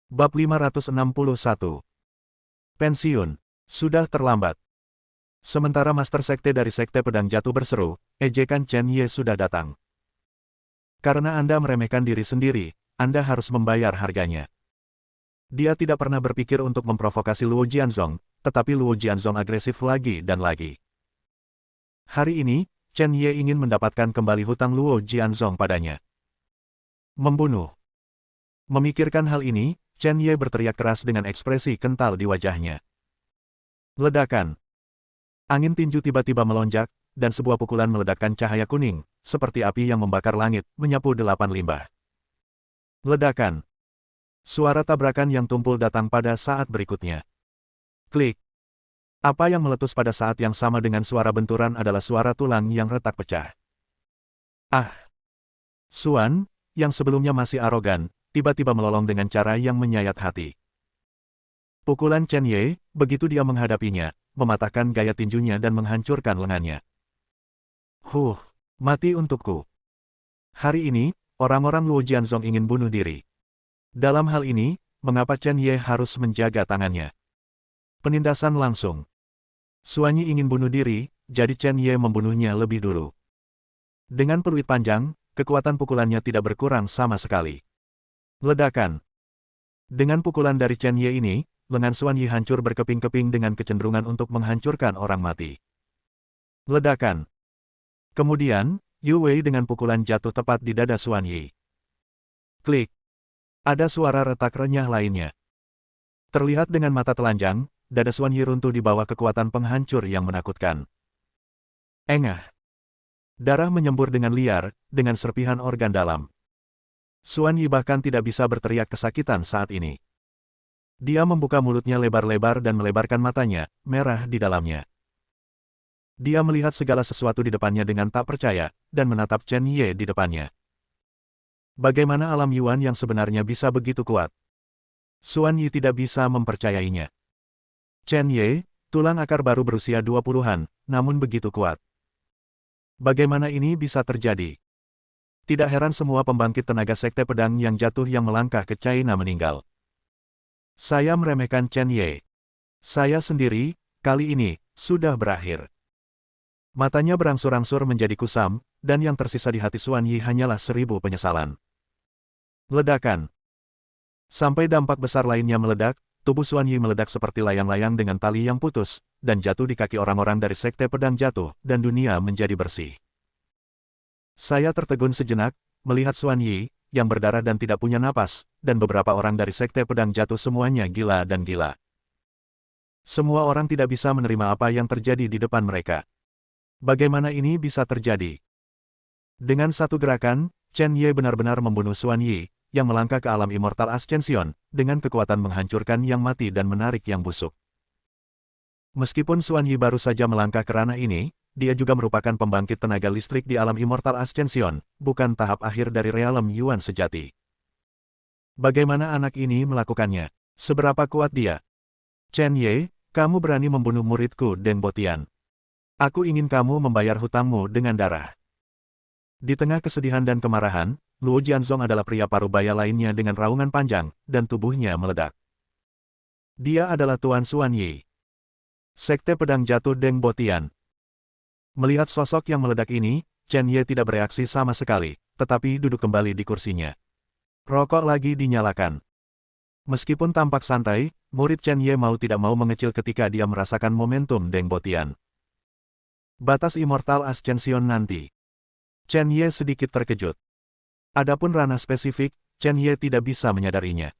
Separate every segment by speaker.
Speaker 1: Bab 561. Pensiun. Sudah terlambat. Sementara Master Sekte dari Sekte Pedang Jatuh berseru, ejekan Chen Ye sudah datang. Karena Anda meremehkan diri sendiri, Anda harus membayar harganya. Dia tidak pernah berpikir untuk memprovokasi Luo Jianzong, tetapi Luo Jianzong agresif lagi dan lagi. Hari ini, Chen Ye ingin mendapatkan kembali hutang Luo Jianzong padanya. Membunuh. Memikirkan hal ini, Chen Ye berteriak keras dengan ekspresi kental di wajahnya. Ledakan. Angin tinju tiba-tiba melonjak, dan sebuah pukulan meledakkan cahaya kuning, seperti api yang membakar langit, menyapu 8 limbah. Ledakan. Suara tabrakan yang tumpul datang pada saat berikutnya. Klik. Apa yang meletus pada saat yang sama dengan suara benturan adalah suara tulang yang retak pecah. Ah! Xuan, yang sebelumnya masih arogan, tiba-tiba melolong dengan cara yang menyayat hati. Pukulan Chen Ye, begitu dia menghadapinya, mematahkan gaya tinjunya dan menghancurkan lengannya. Mati untukku. Hari ini, orang-orang Luo Jianzong ingin bunuh diri. Dalam hal ini, mengapa Chen Ye harus menjaga tangannya? Penindasan langsung. Xuanyi ingin bunuh diri, jadi Chen Ye membunuhnya lebih dulu. Dengan peluit panjang, kekuatan pukulannya tidak berkurang sama sekali. Ledakan. Dengan pukulan dari Chen Ye ini, lengan Xuanyi hancur berkeping-keping dengan kecenderungan untuk menghancurkan orang mati. Ledakan. Kemudian, Yu Wei dengan pukulan jatuh tepat di dada Xuanyi. Klik. Ada suara retak renyah lainnya. Terlihat dengan mata telanjang, dada Xuanyi runtuh di bawah kekuatan penghancur yang menakutkan. Engah. Darah menyembur dengan liar, dengan serpihan organ dalam. Xuanyi bahkan tidak bisa berteriak kesakitan saat ini. Dia membuka mulutnya lebar-lebar dan melebarkan matanya, merah di dalamnya. Dia melihat segala sesuatu di depannya dengan tak percaya, dan menatap Chen Ye di depannya. Bagaimana alam Yuan yang sebenarnya bisa begitu kuat? Xuanyi tidak bisa mempercayainya. Chen Ye, tulang akar baru berusia 20-an, namun begitu kuat. Bagaimana ini bisa terjadi? Tidak heran semua pembangkit tenaga Sekte Pedang yang jatuh yang melangkah ke China meninggal. Saya meremehkan Chen Ye. Saya sendiri, kali ini, sudah berakhir. Matanya berangsur-angsur menjadi kusam, dan yang tersisa di hati Xuanyi hanyalah 1000 penyesalan. Ledakan. Sampai dampak besar lainnya meledak, tubuh Xuanyi meledak seperti layang-layang dengan tali yang putus, dan jatuh di kaki orang-orang dari Sekte Pedang Jatuh, dan dunia menjadi bersih. Saya tertegun sejenak, melihat Xuanyi, yang berdarah dan tidak punya napas, dan beberapa orang dari Sekte Pedang Jatuh semuanya gila dan gila. Semua orang tidak bisa menerima apa yang terjadi di depan mereka. Bagaimana ini bisa terjadi? Dengan satu gerakan, Chen Ye benar-benar membunuh Xuanyi, yang melangkah ke alam Immortal Ascension, dengan kekuatan menghancurkan yang mati dan menarik yang busuk. Meskipun Xuanyi baru saja melangkah ke ranah ini, dia juga merupakan pembangkit tenaga listrik di alam Immortal Ascension, bukan tahap akhir dari realem Yuan sejati. Bagaimana anak ini melakukannya? Seberapa kuat dia? Chen Ye, kamu berani membunuh muridku Deng Botian. Aku ingin kamu membayar hutangmu dengan darah. Di tengah kesedihan dan kemarahan, Luo Jianzong adalah pria parubaya lainnya dengan raungan panjang, dan tubuhnya meledak. Dia adalah Tuan Xuanyi. Sekte Pedang Jatuh Deng Botian. Melihat sosok yang meledak ini, Chen Ye tidak bereaksi sama sekali, tetapi duduk kembali di kursinya. Rokok lagi dinyalakan. Meskipun tampak santai, murid Chen Ye mau tidak mau mengecil ketika dia merasakan momentum Deng Botian. Batas Immortal Ascension nanti. Chen Ye sedikit terkejut. Adapun ranah spesifik, Chen Ye tidak bisa menyadarinya.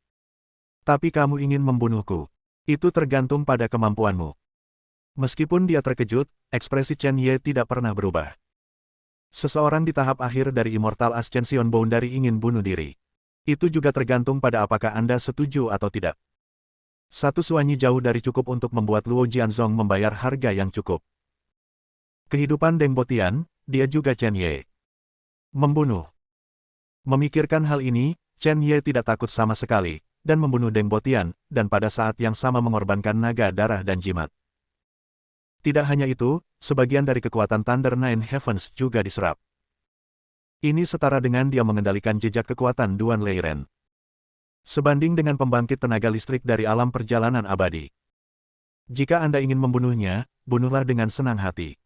Speaker 1: Tapi kamu ingin membunuhku. Itu tergantung pada kemampuanmu. Meskipun dia terkejut, ekspresi Chen Ye tidak pernah berubah. Seseorang di tahap akhir dari Immortal Ascension Boundary ingin bunuh diri. Itu juga tergantung pada apakah Anda setuju atau tidak. Satu Xuanyi jauh dari cukup untuk membuat Luo Jianzong membayar harga yang cukup. Kehidupan Deng Botian, dia juga Chen Ye. Membunuh. Memikirkan hal ini, Chen Ye tidak takut sama sekali, dan membunuh Deng Botian, dan pada saat yang sama mengorbankan naga darah dan jimat. Tidak hanya itu, sebagian dari kekuatan Thunder Nine Heavens juga diserap. Ini setara dengan dia mengendalikan jejak kekuatan Duan Leiren. Sebanding dengan pembangkit tenaga listrik dari alam perjalanan abadi. Jika Anda ingin membunuhnya, bunuhlah dengan senang hati.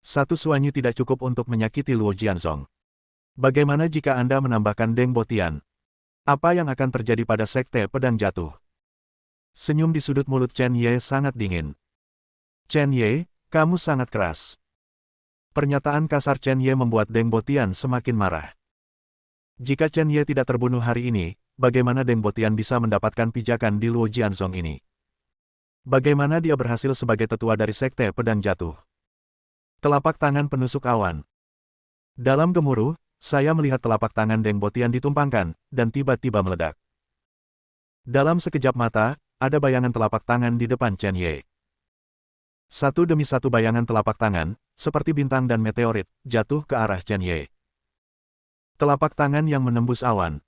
Speaker 1: Satu suanyi tidak cukup untuk menyakiti Luo Jianzong. Bagaimana jika Anda menambahkan Deng Botian? Apa yang akan terjadi pada Sekte Pedang Jatuh? Senyum di sudut mulut Chen Ye sangat dingin. Chen Ye, kamu sangat keras. Pernyataan kasar Chen Ye membuat Deng Botian semakin marah. Jika Chen Ye tidak terbunuh hari ini, bagaimana Deng Botian bisa mendapatkan pijakan di Luo Jianzong ini? Bagaimana dia berhasil sebagai tetua dari Sekte Pedang Jatuh? Telapak tangan penusuk awan. Dalam gemuruh, saya melihat telapak tangan Deng Botian ditumpangkan, dan tiba-tiba meledak. Dalam sekejap mata, ada bayangan telapak tangan di depan Chen Ye. Satu demi satu bayangan telapak tangan, seperti bintang dan meteorit, jatuh ke arah Chen Ye. Telapak tangan yang menembus awan.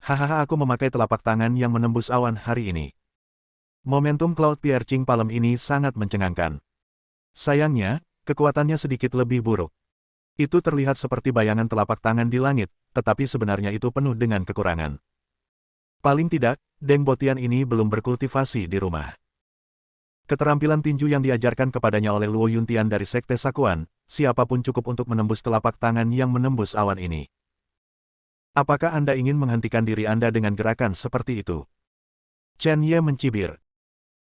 Speaker 1: Hahaha, aku memakai telapak tangan yang menembus awan hari ini. Momentum Cloud Piercing Palm ini sangat mencengangkan. Sayangnya, kekuatannya sedikit lebih buruk. Itu terlihat seperti bayangan telapak tangan di langit, tetapi sebenarnya itu penuh dengan kekurangan. Paling tidak, Deng Botian ini belum berkultivasi di rumah. Keterampilan tinju yang diajarkan kepadanya oleh Luo Yuntian dari Sekte Sakuan, siapapun cukup untuk menembus telapak tangan yang menembus awan ini. Apakah Anda ingin menghentikan diri Anda dengan gerakan seperti itu? Chen Ye mencibir.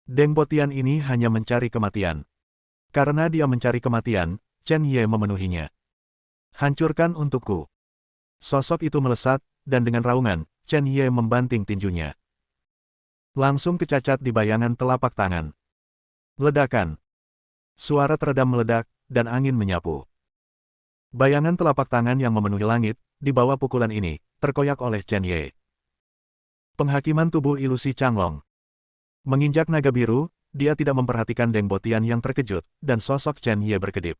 Speaker 1: Deng Botian ini hanya mencari kematian. Karena dia mencari kematian, Chen Ye memenuhinya. Hancurkan untukku. Sosok itu melesat, dan dengan raungan, Chen Ye membanting tinjunya. Langsung kecacat di bayangan telapak tangan. Ledakan. Suara teredam meledak, dan angin menyapu. Bayangan telapak tangan yang memenuhi langit, di bawah pukulan ini, terkoyak oleh Chen Ye. Penghakiman tubuh ilusi Changlong. Menginjak naga biru, dia tidak memperhatikan Deng Botian yang terkejut, dan sosok Chen Ye berkedip.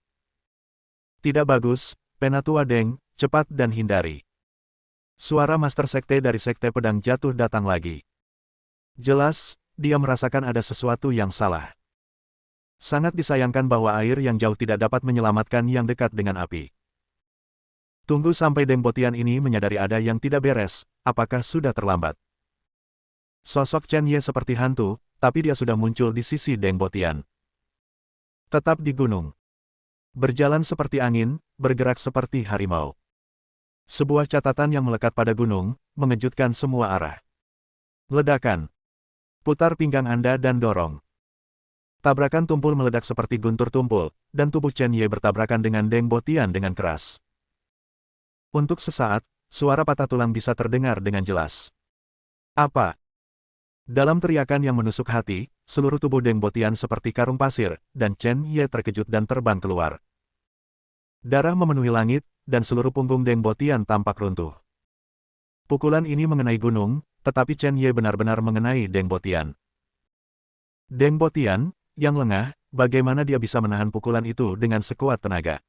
Speaker 1: Tidak bagus, Penatua Deng, cepat dan hindari. Suara Master Sekte dari Sekte Pedang Jatuh datang lagi. Jelas, dia merasakan ada sesuatu yang salah. Sangat disayangkan bahwa air yang jauh tidak dapat menyelamatkan yang dekat dengan api. Tunggu sampai Deng Botian ini menyadari ada yang tidak beres, apakah sudah terlambat? Sosok Chen Ye seperti hantu, tapi dia sudah muncul di sisi Deng Botian. Tetap di gunung. Berjalan seperti angin, bergerak seperti harimau. Sebuah catatan yang melekat pada gunung, mengejutkan semua arah. Ledakan. Putar pinggang Anda dan dorong. Tabrakan tumpul meledak seperti guntur tumpul, dan tubuh Chen Ye bertabrakan dengan Deng Botian dengan keras. Untuk sesaat, suara patah tulang bisa terdengar dengan jelas. Apa? Dalam teriakan yang menusuk hati, seluruh tubuh Deng Botian seperti karung pasir, dan Chen Ye terkejut dan terbang keluar. Darah memenuhi langit, dan seluruh punggung Deng Botian tampak runtuh. Pukulan ini mengenai gunung, tetapi Chen Ye benar-benar mengenai Deng Botian. Deng Botian, yang lengah, bagaimana dia bisa menahan pukulan itu dengan sekuat tenaga?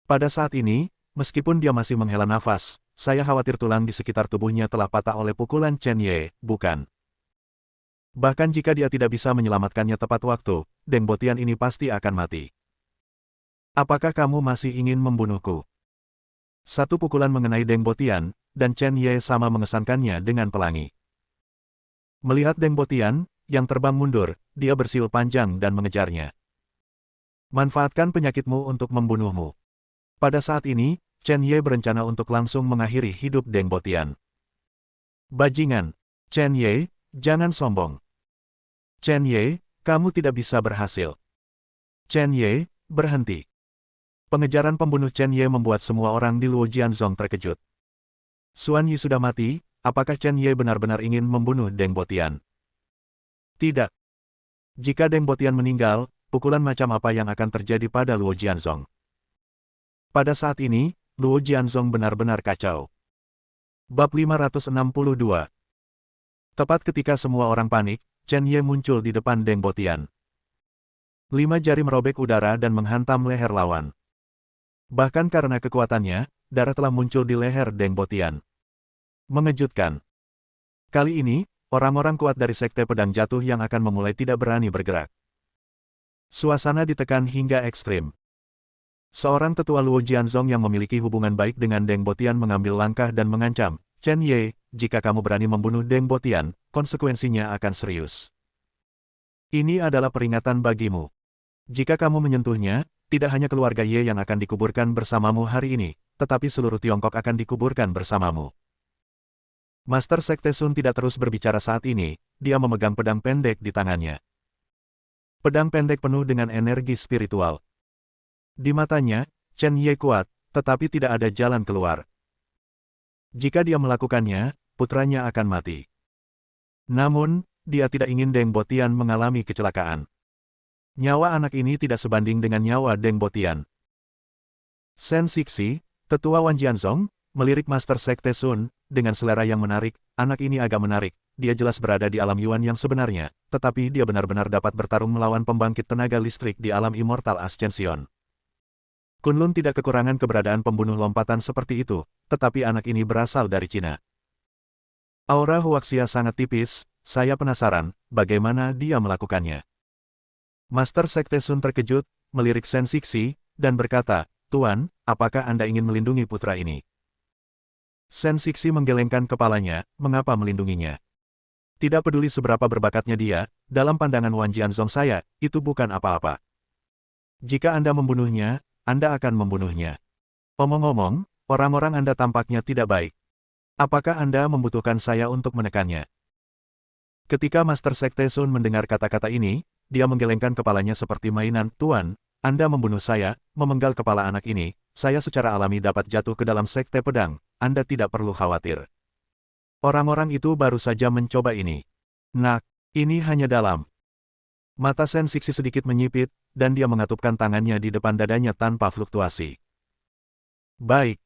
Speaker 1: Pada saat ini, meskipun dia masih menghela nafas, saya khawatir tulang di sekitar tubuhnya telah patah oleh pukulan Chen Ye, bukan? Bahkan jika dia tidak bisa menyelamatkannya tepat waktu, Deng Botian ini pasti akan mati. Apakah kamu masih ingin membunuhku? Satu pukulan mengenai Deng Botian, dan Chen Ye sama mengesankannya dengan pelangi. Melihat Deng Botian, yang terbang mundur, dia bersiul panjang dan mengejarnya. Manfaatkan penyakitmu untuk membunuhmu. Pada saat ini, Chen Ye berencana untuk langsung mengakhiri hidup Deng Botian. Bajingan. Chen Ye, jangan sombong. Chen Ye, kamu tidak bisa berhasil. Chen Ye, berhenti. Pengejaran pembunuh Chen Ye membuat semua orang di Luo Jianzong terkejut. Xuan Yi sudah mati, apakah Chen Ye benar-benar ingin membunuh Deng Botian? Tidak. Jika Deng Botian meninggal, pukulan macam apa yang akan terjadi pada Luo Jianzong? Pada saat ini, Luo Jianzong benar-benar kacau. Bab 562. Tepat ketika semua orang panik, Chen Ye muncul di depan Deng Botian. 5 jari merobek udara dan menghantam leher lawan. Bahkan karena kekuatannya, darah telah muncul di leher Deng Botian. Mengejutkan. Kali ini, orang-orang kuat dari Sekte Pedang Jatuh yang akan memulai tidak berani bergerak. Suasana ditekan hingga ekstrim. Seorang tetua Luo Jianzong yang memiliki hubungan baik dengan Deng Botian mengambil langkah dan mengancam, Chen Ye, jika kamu berani membunuh Deng Botian, konsekuensinya akan serius. Ini adalah peringatan bagimu. Jika kamu menyentuhnya, tidak hanya keluarga Ye yang akan dikuburkan bersamamu hari ini, tetapi seluruh Tiongkok akan dikuburkan bersamamu. Master Sekte Sun tidak terus berbicara saat ini, dia memegang pedang pendek di tangannya. Pedang pendek penuh dengan energi spiritual. Di matanya, Chen Ye kuat, tetapi tidak ada jalan keluar. Jika dia melakukannya, putranya akan mati. Namun, dia tidak ingin Deng Botian mengalami kecelakaan. Nyawa anak ini tidak sebanding dengan nyawa Deng Botian. Shen Sixi, tetua Wan Jianzong, melirik Master Sekte Sun, dengan selera yang menarik. Anak ini agak menarik, dia jelas berada di alam Yuan yang sebenarnya, tetapi dia benar-benar dapat bertarung melawan pembangkit tenaga listrik di alam Immortal Ascension. Kunlun tidak kekurangan keberadaan pembunuh lompatan seperti itu, tetapi anak ini berasal dari Cina. Aura Huaxia sangat tipis, saya penasaran, bagaimana dia melakukannya. Master Sekte Sun terkejut, melirik Shen Sixi, dan berkata, Tuan, apakah Anda ingin melindungi putra ini? Shen Sixi menggelengkan kepalanya, mengapa melindunginya? Tidak peduli seberapa berbakatnya dia, dalam pandangan Wan Jianzong saya, itu bukan apa-apa. Jika Anda membunuhnya, Anda akan membunuhnya. Omong-omong, orang-orang Anda tampaknya tidak baik. Apakah Anda membutuhkan saya untuk menekannya? Ketika Master Sekte Sun mendengar kata-kata ini, dia menggelengkan kepalanya seperti mainan, Tuan, Anda membunuh saya, memenggal kepala anak ini, saya secara alami dapat jatuh ke dalam sekte pedang, Anda tidak perlu khawatir. Orang-orang itu baru saja mencoba ini. Nak, ini hanya dalam. Mata Shen Sixi sedikit menyipit, dan dia mengatupkan tangannya di depan dadanya tanpa fluktuasi. Baik.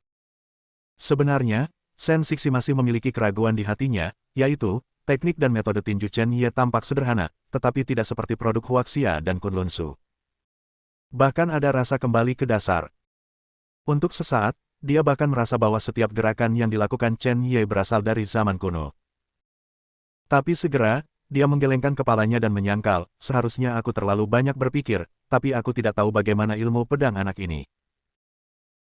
Speaker 1: Sebenarnya, Shen Sixi masih memiliki keraguan di hatinya, yaitu, teknik dan metode tinju Chen Ye tampak sederhana, tetapi tidak seperti produk Huaxia dan Kunlun Su. Bahkan ada rasa kembali ke dasar. Untuk sesaat, dia bahkan merasa bahwa setiap gerakan yang dilakukan Chen Ye berasal dari zaman kuno. Tapi segera, dia menggelengkan kepalanya dan menyangkal, seharusnya aku terlalu banyak berpikir, tapi aku tidak tahu bagaimana ilmu pedang anak ini.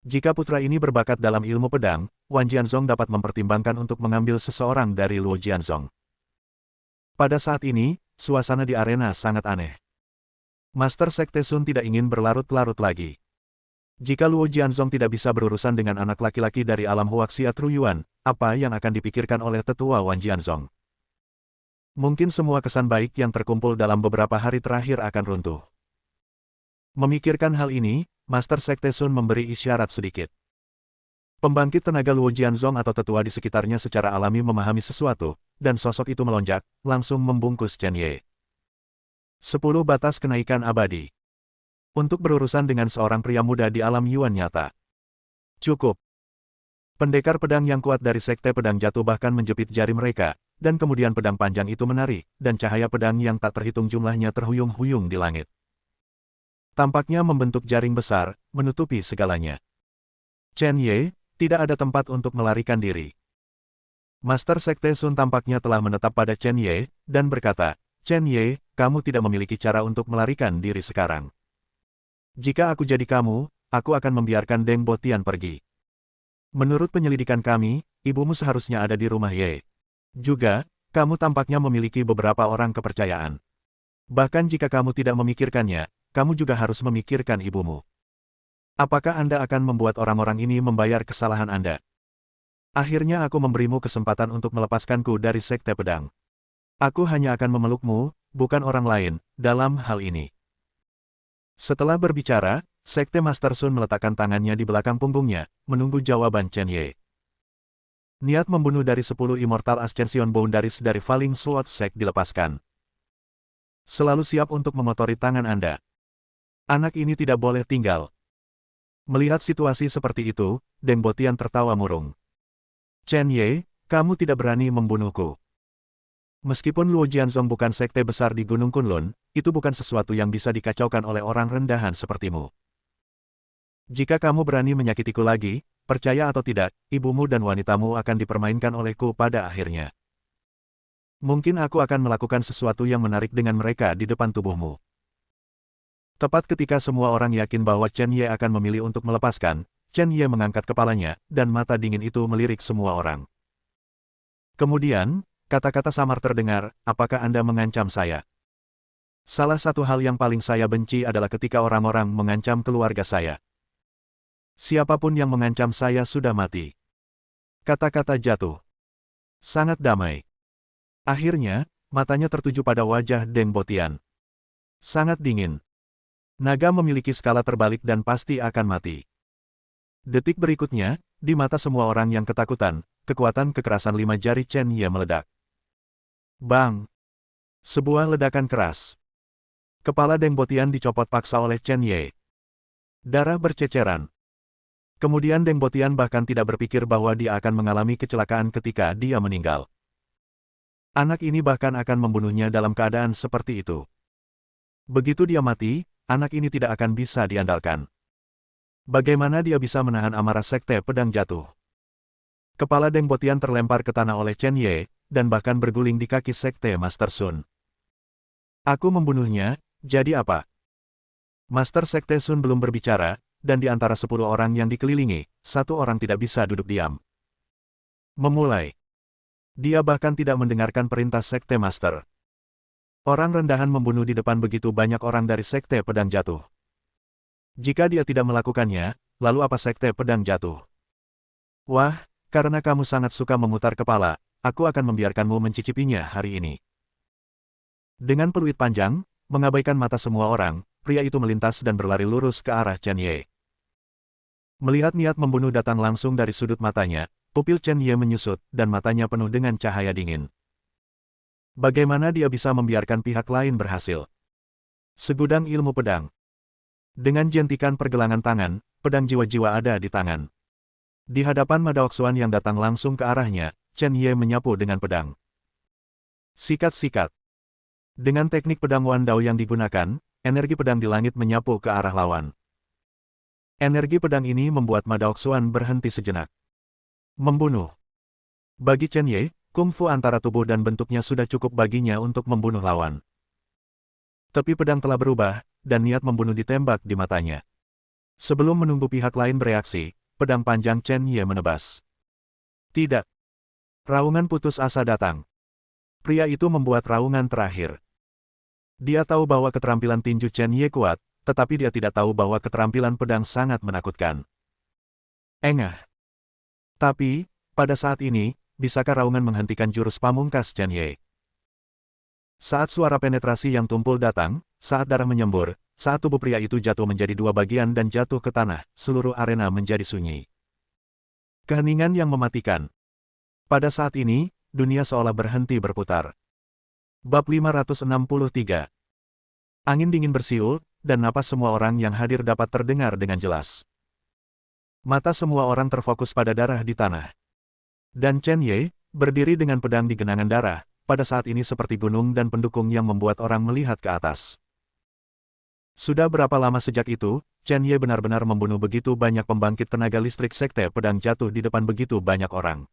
Speaker 1: Jika putra ini berbakat dalam ilmu pedang, Wan Jianzong dapat mempertimbangkan untuk mengambil seseorang dari Luo Jianzong. Pada saat ini, suasana di arena sangat aneh. Master Sekte Sun tidak ingin berlarut-larut lagi. Jika Luo Jianzong tidak bisa berurusan dengan anak laki-laki dari alam Huaxia Truyuan, apa yang akan dipikirkan oleh tetua Wan Jianzong? Mungkin semua kesan baik yang terkumpul dalam beberapa hari terakhir akan runtuh. Memikirkan hal ini, Master Sekte Sun memberi isyarat sedikit. Pembangkit tenaga Luo Jianzong atau tetua di sekitarnya secara alami memahami sesuatu, dan sosok itu melonjak, langsung membungkus Chen Ye. 10 batas kenaikan abadi. Untuk berurusan dengan seorang pria muda di alam Yuan nyata. Cukup. Pendekar pedang yang kuat dari Sekte Pedang jatuh bahkan menjepit jari mereka, dan kemudian pedang panjang itu menari, dan cahaya pedang yang tak terhitung jumlahnya terhuyung-huyung di langit. Tampaknya membentuk jaring besar, menutupi segalanya. Chen Ye, tidak ada tempat untuk melarikan diri. Master Sekte Sun tampaknya telah menetap pada Chen Ye, dan berkata, Chen Ye, kamu tidak memiliki cara untuk melarikan diri sekarang. Jika aku jadi kamu, aku akan membiarkan Deng Botian pergi. Menurut penyelidikan kami, ibumu seharusnya ada di rumah Ye. Juga, kamu tampaknya memiliki beberapa orang kepercayaan. Bahkan jika kamu tidak memikirkannya, kamu juga harus memikirkan ibumu. Apakah Anda akan membuat orang-orang ini membayar kesalahan Anda? Akhirnya aku memberimu kesempatan untuk melepaskanku dari Sekte Pedang. Aku hanya akan memelukmu, bukan orang lain, dalam hal ini. Setelah berbicara, Sekte Master Sun meletakkan tangannya di belakang punggungnya, menunggu jawaban Chen Ye. Niat membunuh dari 10 Immortal Ascension Boundaries dari Falling Sword Sect dilepaskan. Selalu siap untuk mengotori tangan Anda. Anak ini tidak boleh tinggal. Melihat situasi seperti itu, Deng Botian tertawa murung. Chen Ye, kamu tidak berani membunuhku. Meskipun Luo Jianzong bukan sekte besar di Gunung Kunlun, itu bukan sesuatu yang bisa dikacaukan oleh orang rendahan sepertimu. Jika kamu berani menyakitiku lagi, percaya atau tidak, ibumu dan wanitamu akan dipermainkan olehku pada akhirnya. Mungkin aku akan melakukan sesuatu yang menarik dengan mereka di depan tubuhmu. Tepat ketika semua orang yakin bahwa Chen Ye akan memilih untuk melepaskan, Chen Ye mengangkat kepalanya, dan mata dingin itu melirik semua orang. Kemudian, kata-kata samar terdengar, apakah Anda mengancam saya? Salah satu hal yang paling saya benci adalah ketika orang-orang mengancam keluarga saya. Siapapun yang mengancam saya sudah mati. Kata-kata jatuh. Sangat damai. Akhirnya, matanya tertuju pada wajah Deng Botian. Sangat dingin. Naga memiliki skala terbalik dan pasti akan mati. Detik berikutnya, di mata semua orang yang ketakutan, kekuatan kekerasan 5 jari Chen Ye meledak. Bang! Sebuah ledakan keras. Kepala Deng Botian dicopot paksa oleh Chen Ye. Darah berceceran. Kemudian Deng Botian bahkan tidak berpikir bahwa dia akan mengalami kecelakaan ketika dia meninggal. Anak ini bahkan akan membunuhnya dalam keadaan seperti itu. Begitu dia mati, anak ini tidak akan bisa diandalkan. Bagaimana dia bisa menahan amarah sekte pedang jatuh? Kepala Deng Botian terlempar ke tanah oleh Chen Ye, dan bahkan berguling di kaki sekte Master Sun. Aku membunuhnya, jadi apa? Master Sekte Sun belum berbicara, dan di antara 10 orang yang dikelilingi, 1 orang tidak bisa duduk diam. Memulai. Dia bahkan tidak mendengarkan perintah Sekte Master. Orang rendahan membunuh di depan begitu banyak orang dari Sekte Pedang Jatuh. Jika dia tidak melakukannya, lalu apa Sekte Pedang Jatuh? Wah, karena kamu sangat suka memutar kepala, aku akan membiarkanmu mencicipinya hari ini. Dengan peluit panjang, mengabaikan mata semua orang, pria itu melintas dan berlari lurus ke arah Chen Ye. Melihat niat membunuh datang langsung dari sudut matanya, pupil Chen Ye menyusut dan matanya penuh dengan cahaya dingin. Bagaimana dia bisa membiarkan pihak lain berhasil? Segudang ilmu pedang. Dengan jentikan pergelangan tangan, pedang jiwa-jiwa ada di tangan. Di hadapan Madaoksuan yang datang langsung ke arahnya, Chen Ye menyapu dengan pedang. Sikat-sikat. Dengan teknik pedang Wan Dao yang digunakan, energi pedang di langit menyapu ke arah lawan. Energi pedang ini membuat Madaoksuan berhenti sejenak. Membunuh. Bagi Chen Ye, kungfu antara tubuh dan bentuknya sudah cukup baginya untuk membunuh lawan. Tapi pedang telah berubah, dan niat membunuh ditembak di matanya. Sebelum menunggu pihak lain bereaksi, pedang panjang Chen Ye menebas. Tidak. Raungan putus asa datang. Pria itu membuat raungan terakhir. Dia tahu bahwa keterampilan tinju Chen Ye kuat, tetapi dia tidak tahu bahwa keterampilan pedang sangat menakutkan. Engah. Tapi, pada saat ini, bisakah raungan menghentikan jurus pamungkas Chen Ye? Saat suara penetrasi yang tumpul datang, saat darah menyembur, saat tubuh pria itu jatuh menjadi 2 bagian dan jatuh ke tanah, seluruh arena menjadi sunyi. Keheningan yang mematikan. Pada saat ini, dunia seolah berhenti berputar. Bab 563. Angin dingin bersiul, dan napas semua orang yang hadir dapat terdengar dengan jelas. Mata semua orang terfokus pada darah di tanah. Dan Chen Ye, berdiri dengan pedang di genangan darah, pada saat ini seperti gunung dan pendukung yang membuat orang melihat ke atas. Sudah berapa lama sejak itu, Chen Ye benar-benar membunuh begitu banyak pembangkit tenaga listrik sekte pedang jatuh di depan begitu banyak orang.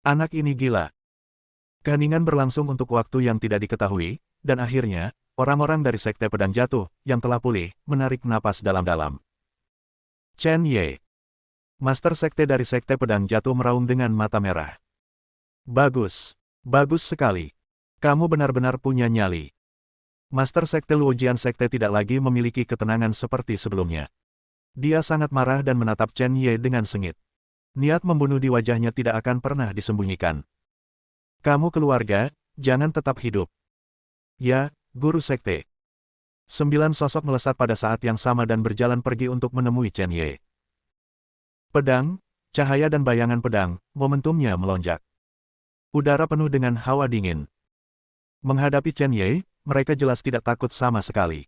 Speaker 1: Anak ini gila. Keheningan berlangsung untuk waktu yang tidak diketahui, dan akhirnya, orang-orang dari sekte pedang jatuh, yang telah pulih, menarik napas dalam-dalam. Chen Ye. Master sekte dari sekte pedang jatuh meraung dengan mata merah. Bagus. Bagus sekali. Kamu benar-benar punya nyali. Master sekte Luojian sekte tidak lagi memiliki ketenangan seperti sebelumnya. Dia sangat marah dan menatap Chen Ye dengan sengit. Niat membunuh di wajahnya tidak akan pernah disembunyikan. Kamu keluarga, jangan tetap hidup. Ya, guru sekte. 9 sosok melesat pada saat yang sama dan berjalan pergi untuk menemui Chen Ye. Pedang, cahaya dan bayangan pedang, momentumnya melonjak. Udara penuh dengan hawa dingin. Menghadapi Chen Ye, mereka jelas tidak takut sama sekali.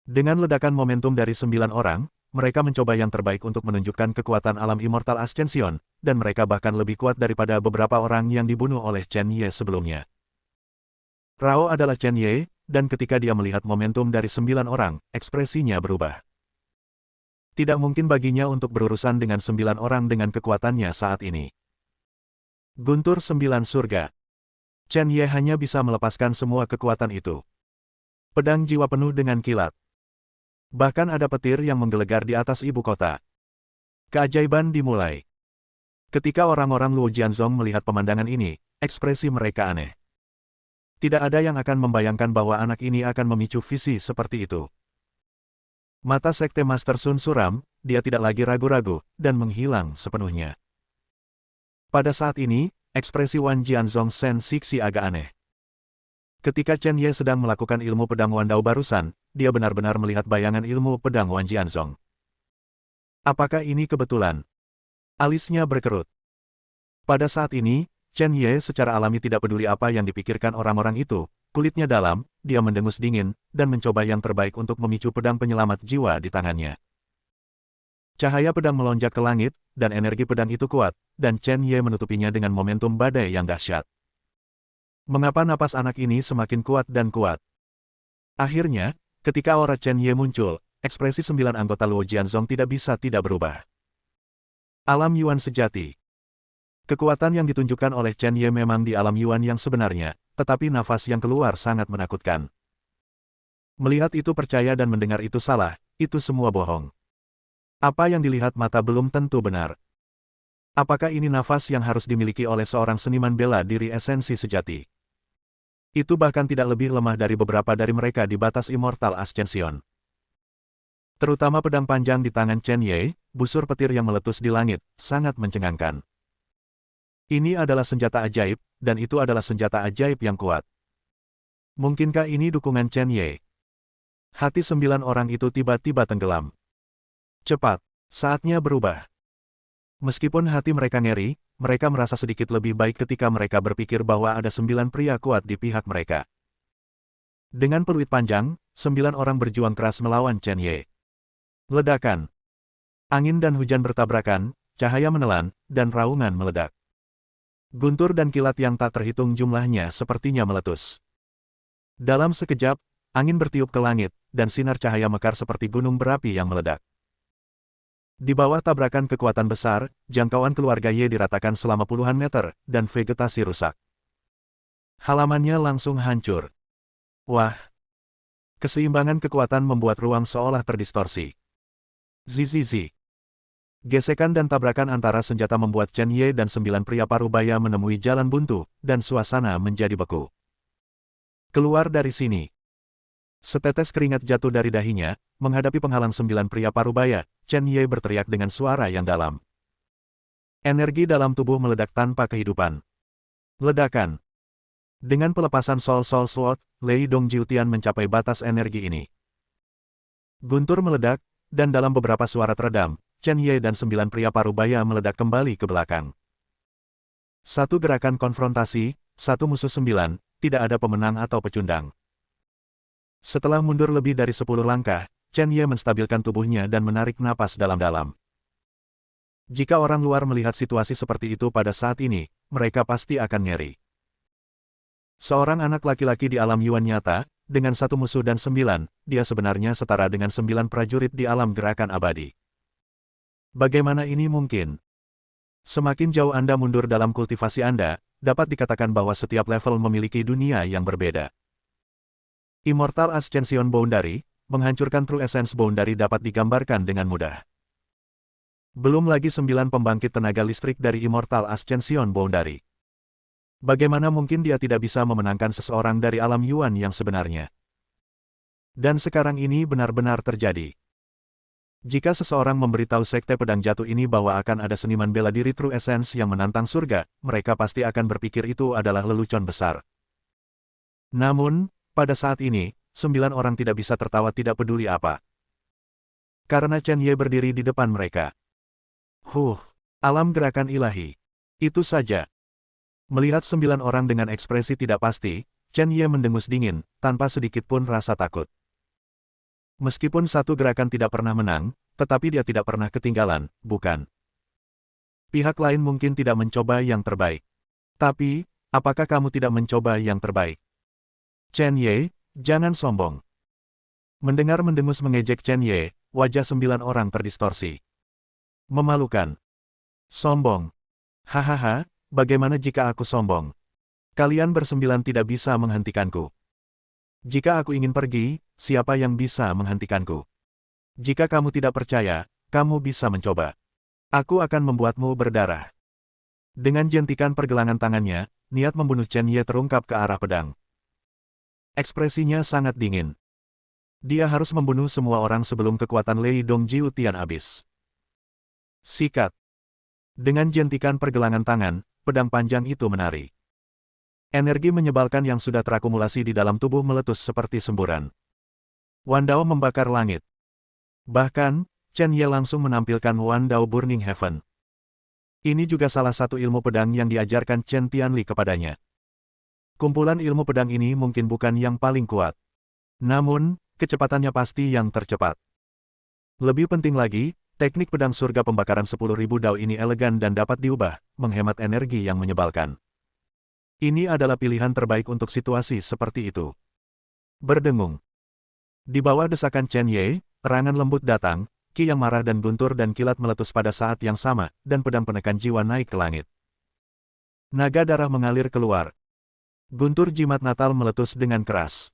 Speaker 1: Dengan ledakan momentum dari 9 orang, mereka mencoba yang terbaik untuk menunjukkan kekuatan alam Immortal Ascension, dan mereka bahkan lebih kuat daripada beberapa orang yang dibunuh oleh Chen Ye sebelumnya. Rao adalah Chen Ye, dan ketika dia melihat momentum dari 9 orang, ekspresinya berubah. Tidak mungkin baginya untuk berurusan dengan 9 orang dengan kekuatannya saat ini. Guntur 9 surga. Chen Ye hanya bisa melepaskan semua kekuatan itu. Pedang jiwa penuh dengan kilat. Bahkan ada petir yang menggelegar di atas ibu kota. Keajaiban dimulai. Ketika orang-orang Luo Jianzong melihat pemandangan ini, ekspresi mereka aneh. Tidak ada yang akan membayangkan bahwa anak ini akan memicu visi seperti itu. Mata Sekte Master Sun suram, dia tidak lagi ragu-ragu, dan menghilang sepenuhnya. Pada saat ini, ekspresi Wan Jianzong Sen Sixi agak aneh. Ketika Chen Ye sedang melakukan ilmu pedang Wan Dao barusan, dia benar-benar melihat bayangan ilmu pedang Wan Jianzong. Apakah ini kebetulan? Alisnya berkerut. Pada saat ini, Chen Ye secara alami tidak peduli apa yang dipikirkan orang-orang itu, kulitnya dalam, dia mendengus dingin, dan mencoba yang terbaik untuk memicu pedang penyelamat jiwa di tangannya. Cahaya pedang melonjak ke langit, dan energi pedang itu kuat, dan Chen Ye menutupinya dengan momentum badai yang dahsyat. Mengapa napas anak ini semakin kuat dan kuat? Akhirnya, ketika aura Chen Ye muncul, ekspresi 9 anggota Luo Jianzong tidak bisa tidak berubah. Alam Yuan sejati. Kekuatan yang ditunjukkan oleh Chen Ye memang di alam Yuan yang sebenarnya, tetapi nafas yang keluar sangat menakutkan. Melihat itu percaya dan mendengar itu salah, itu semua bohong. Apa yang dilihat mata belum tentu benar. Apakah ini nafas yang harus dimiliki oleh seorang seniman bela diri esensi sejati? Itu bahkan tidak lebih lemah dari beberapa dari mereka di batas Immortal Ascension. Terutama pedang panjang di tangan Chen Ye, busur petir yang meletus di langit, sangat mencengangkan. Ini adalah senjata ajaib, dan itu adalah senjata ajaib yang kuat. Mungkinkah ini dukungan Chen Ye? Hati 9 orang itu tiba-tiba tenggelam. Cepat, saatnya berubah. Meskipun hati mereka ngeri, mereka merasa sedikit lebih baik ketika mereka berpikir bahwa ada 9 pria kuat di pihak mereka. Dengan peluit panjang, 9 orang berjuang keras melawan Chen Ye. Ledakan. Angin dan hujan bertabrakan, cahaya menelan, dan raungan meledak. Guntur dan kilat yang tak terhitung jumlahnya sepertinya meletus. Dalam sekejap, angin bertiup ke langit, dan sinar cahaya mekar seperti gunung berapi yang meledak. Di bawah tabrakan kekuatan besar, jangkauan keluarga Ye diratakan selama puluhan meter, dan vegetasi rusak. Halamannya langsung hancur. Wah! Keseimbangan kekuatan membuat ruang seolah terdistorsi. Zizizi. Gesekan dan tabrakan antara senjata membuat Chen Ye dan 9 pria parubaya menemui jalan buntu, dan suasana menjadi beku. Keluar dari sini. Setetes keringat jatuh dari dahinya, menghadapi penghalang 9 pria parubaya, Chen Ye berteriak dengan suara yang dalam. Energi dalam tubuh meledak tanpa kehidupan. Ledakan. Dengan pelepasan Soul Sword, Lei Dong Jiutian mencapai batas energi ini. Guntur meledak, dan dalam beberapa suara teredam, Chen Ye dan 9 pria parubaya meledak kembali ke belakang. Satu gerakan konfrontasi, satu musuh 9, tidak ada pemenang atau pecundang. Setelah mundur lebih dari 10 langkah, Chen Ye menstabilkan tubuhnya dan menarik napas dalam-dalam. Jika orang luar melihat situasi seperti itu pada saat ini, mereka pasti akan ngeri. Seorang anak laki-laki di alam Yuan nyata, dengan satu musuh dan 9, dia sebenarnya setara dengan 9 prajurit di alam gerakan abadi. Bagaimana ini mungkin? Semakin jauh Anda mundur dalam kultivasi Anda, dapat dikatakan bahwa setiap level memiliki dunia yang berbeda. Immortal Ascension Boundary, menghancurkan True Essence Boundary dapat digambarkan dengan mudah. Belum lagi 9 pembangkit tenaga listrik dari Immortal Ascension Boundary. Bagaimana mungkin dia tidak bisa memenangkan seseorang dari alam Yuan yang sebenarnya? Dan sekarang ini benar-benar terjadi. Jika seseorang memberitahu Sekte Pedang Jatuh ini bahwa akan ada seniman bela diri True Essence yang menantang surga, mereka pasti akan berpikir itu adalah lelucon besar. Namun, pada saat ini, 9 orang tidak bisa tertawa tidak peduli apa. Karena Chen Ye berdiri di depan mereka. Alam gerakan ilahi. Itu saja. Melihat 9 orang dengan ekspresi tidak pasti, Chen Ye mendengus dingin, tanpa sedikit pun rasa takut. Meskipun satu gerakan tidak pernah menang, tetapi dia tidak pernah ketinggalan, bukan? Pihak lain mungkin tidak mencoba yang terbaik. Tapi, apakah kamu tidak mencoba yang terbaik? Chen Ye, jangan sombong. Mendengar mendengus mengejek Chen Ye, wajah 9 orang terdistorsi. Memalukan. Sombong. Hahaha, bagaimana jika aku sombong? Kalian bersembilan tidak bisa menghentikanku. Jika aku ingin pergi, siapa yang bisa menghentikanku? Jika kamu tidak percaya, kamu bisa mencoba. Aku akan membuatmu berdarah. Dengan jentikan pergelangan tangannya, niat membunuh Chen Ye terungkap ke arah pedang. Ekspresinya sangat dingin. Dia harus membunuh semua orang sebelum kekuatan Lei Dongjiu Tian habis. Sikat. Dengan jentikan pergelangan tangan, pedang panjang itu menari. Energi menyebalkan yang sudah terakumulasi di dalam tubuh meletus seperti semburan. Wandao membakar langit. Bahkan, Chen Ye langsung menampilkan Wandao Burning Heaven. Ini juga salah satu ilmu pedang yang diajarkan Chen Tianli kepadanya. Kumpulan ilmu pedang ini mungkin bukan yang paling kuat. Namun, kecepatannya pasti yang tercepat. Lebih penting lagi, teknik pedang surga pembakaran 10.000 dao ini elegan dan dapat diubah, menghemat energi yang menyebalkan. Ini adalah pilihan terbaik untuk situasi seperti itu. Berdengung. Di bawah desakan Chen Ye, terangan lembut datang, ki yang marah dan guntur dan kilat meletus pada saat yang sama, dan pedang penekan jiwa naik ke langit. Naga darah mengalir keluar. Guntur jimat Natal meletus dengan keras.